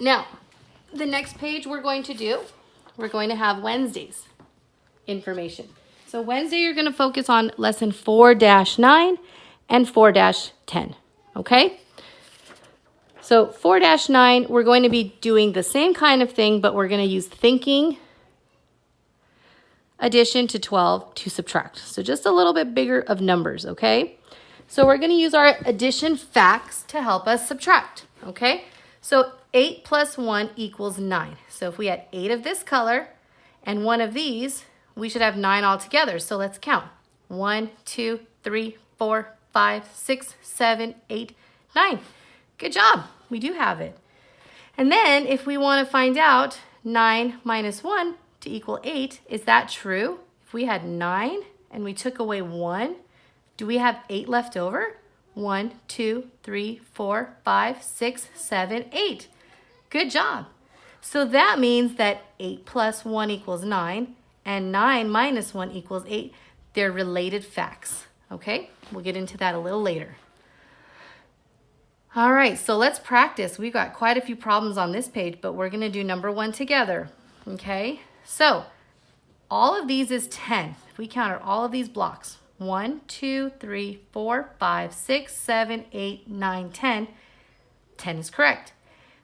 Now, the next page we're going to have Wednesday's information. So Wednesday, you're going to focus on lesson 4-9 and 4-10, okay? So 4-9, we're going to be doing the same kind of thing, but we're going to use thinking addition to 12 to subtract. So just a little bit bigger of numbers, okay? So we're going to use our addition facts to help us subtract, okay? So 8 plus 1 equals 9. So if we had 8 of this color and 1 of these, we should have 9 altogether. So let's count. 1, 2, 3, 4, 5, 6, 7, 8, 9. Good job. We do have it. And then if we want to find out 9 minus 1 to equal 8, is that true? If we had 9 and we took away 1, do we have 8 left over? 1, 2, 3, 4, 5, 6, 7, 8. Good job. So that means that 8 plus 1 equals 9 and 9 minus 1 equals 8. They're related facts, okay? We'll get into that a little later. All right, so let's practice. We've got quite a few problems on this page, but we're going to do number 1 together, okay? So all of these is 10. If we counted all of these blocks, 1, 2, 3, 4, 5, 6, 7, 8, 9, 10. 10 is correct.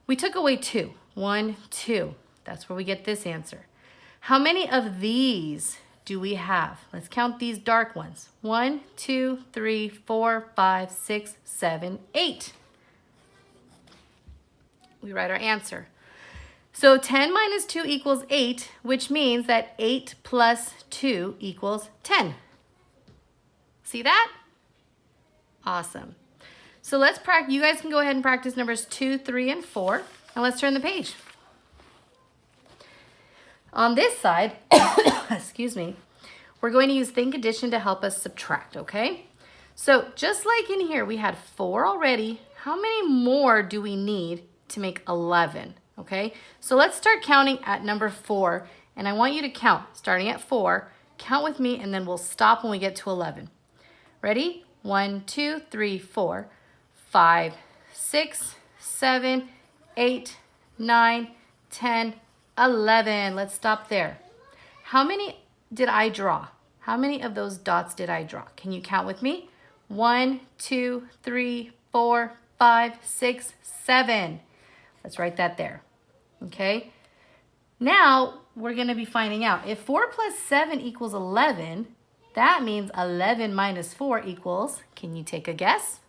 We took away 2. 1, 2. That's where we get this answer. How many of these do we have? Let's count these dark ones. 1, 2, 3, 4, 5, 6, 7, 8. We write our answer. So 10 minus 2 equals 8, which means that 8 plus 2 equals 10. See that? Awesome. So let's practice. You guys can go ahead and practice numbers 2, 3, and 4. And let's turn the page. On this side, excuse me, we're going to use think addition to help us subtract, okay? So just like in here, we had 4 already. How many more do we need to make 11, okay? So let's start counting at number 4, and I want you to count, starting at 4, count with me, and then we'll stop when we get to 11. Ready? 1, 2, 3, 4, 5, 6, 7, 8, 9, 10, 11. Let's stop there. How many did I draw? How many of those dots did I draw? Can you count with me? 1, 2, 3, 4, 5, 6, 7. Let's write that there. Okay? Now, we're going to be finding out. If 4 plus 7 equals 11, that means 11 minus 4 equals, can you take a guess?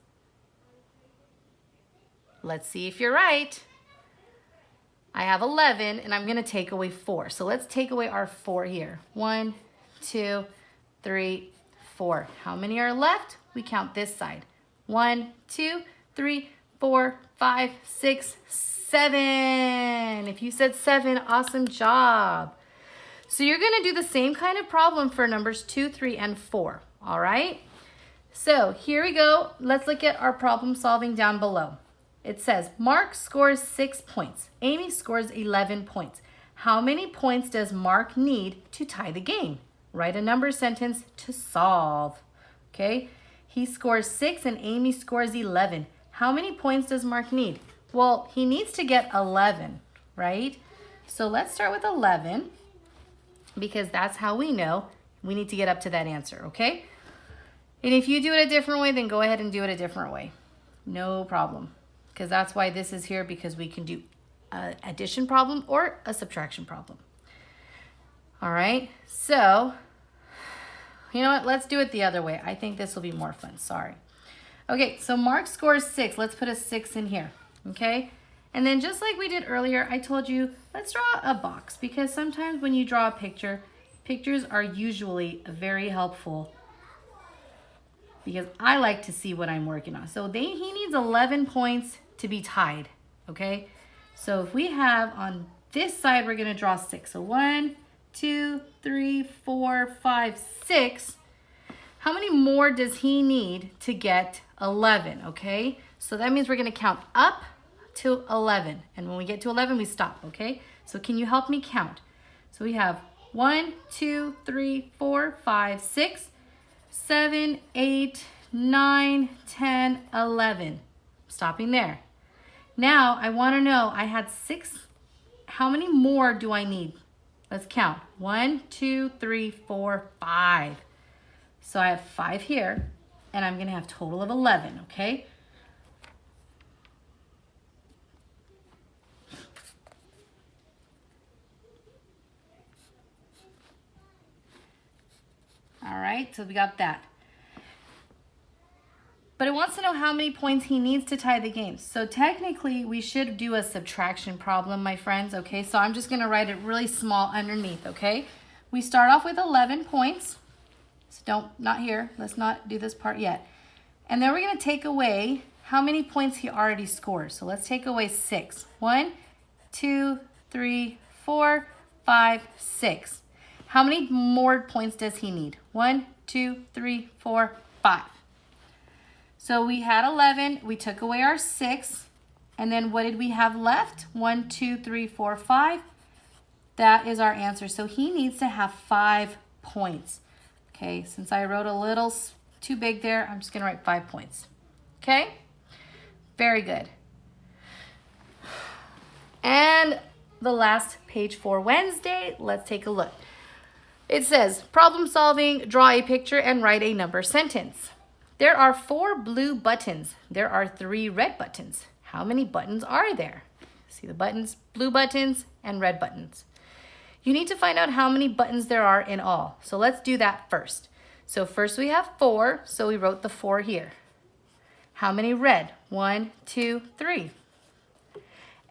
Let's see if you're right. I have 11, and I'm going to take away 4. So let's take away our 4 here. 1, 2, 3, 4. How many are left? We count this side. 1, 2, 3, 4, 5, 6, 7. If you said 7, awesome job. So you're going to do the same kind of problem for numbers 2, 3, and 4. All right? So here we go. Let's look at our problem solving down below. It says, Mark scores 6 points. Amy scores 11 points. How many points does Mark need to tie the game? Write a number sentence to solve. Okay? He scores 6 and Amy scores 11. How many points does Mark need? Well, he needs to get 11, right? So let's start with 11 because that's how we know we need to get up to that answer, okay? And if you do it a different way, then go ahead and do it a different way. No problem. Because that's why this is here, because we can do an addition problem or a subtraction problem. All right, so you know what? Let's do it the other way. I think this will be more fun. Sorry. Okay, so Mark scores 6. Let's put a 6 in here, okay? And then just like we did earlier, I told you, let's draw a box, because sometimes when you draw a picture, pictures are usually very helpful because I like to see what I'm working on. So he needs 11 points to be tied, okay? So if we have on this side, we're gonna draw 6. So 1, 2, 3, 4, 5, 6. How many more does he need to get 11, okay? So that means we're gonna count up to 11. And when we get to 11, we stop, okay? So can you help me count? So we have 1, 2, 3, 4, 5, 6, 7, 8, 9, 10, 11. Stopping there. Now I want to know, I had 6. How many more do I need? Let's count. 1, 2, 3, 4, 5. So I have 5 here, and I'm going to have a total of 11, okay? All right, so we got that. But it wants to know how many points he needs to tie the game. So technically, we should do a subtraction problem, my friends, okay? So I'm just going to write it really small underneath, okay? We start off with 11 points. So not here. Let's not do this part yet. And then we're going to take away how many points he already scored. So let's take away 6. 1, 2, 3, 4, 5, 6. How many more points does he need? 1, 2, 3, 4, 5. So we had 11, we took away our 6, and then what did we have left? 1, 2, 3, 4, 5. That is our answer. So he needs to have 5 points. Okay, since I wrote a little too big there, I'm just going to write 5 points. Okay? Very good. And the last page for Wednesday, let's take a look. It says, problem solving, draw a picture and write a number sentence. There are 4 blue buttons. There are 3 red buttons. How many buttons are there? See the buttons, blue buttons and red buttons. You need to find out how many buttons there are in all. So let's do that first. So first we have 4, so we wrote the 4 here. How many red? 1, 2, 3.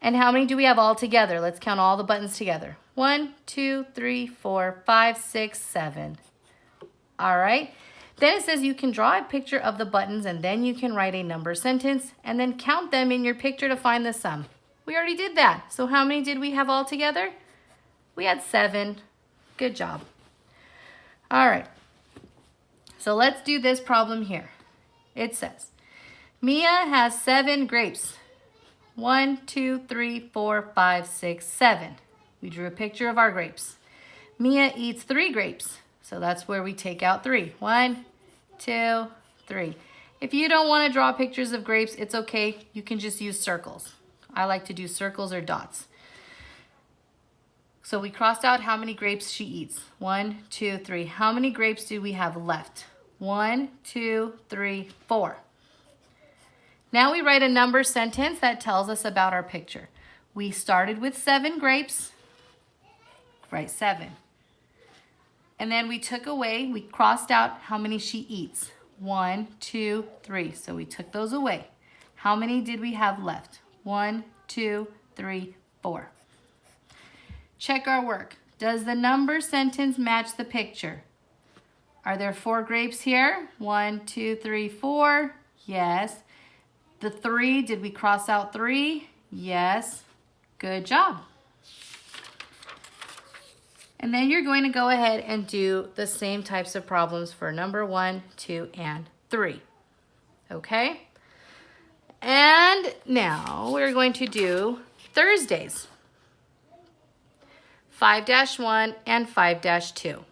And how many do we have all together? Let's count all the buttons together. 1, 2, 3, 4, 5, 6, 7. All right. Then it says you can draw a picture of the buttons and then you can write a number sentence and then count them in your picture to find the sum. We already did that. So how many did we have all together? We had 7. Good job. All right. So let's do this problem here. It says, Mia has 7 grapes. 1, 2, 3, 4, 5, 6, 7. We drew a picture of our grapes. Mia eats 3 grapes. So that's where we take out 3. 1, 2, 3. If you don't want to draw pictures of grapes, it's okay. You can just use circles. I like to do circles or dots. So we crossed out how many grapes she eats. 1, 2, 3. How many grapes do we have left? 1, 2, 3, 4. Now we write a number sentence that tells us about our picture. We started with 7 grapes. Write 7. And then we crossed out how many she eats. 1, 2, 3. So we took those away. How many did we have left? 1, 2, 3, 4. Check our work. Does the number sentence match the picture? Are there 4 grapes here? 1, 2, 3, 4. Yes. The 3, did we cross out 3? Yes. Good job. And then you're going to go ahead and do the same types of problems for number 1, 2, and 3. Okay? And now we're going to do Thursdays. 5-1 and 5-2.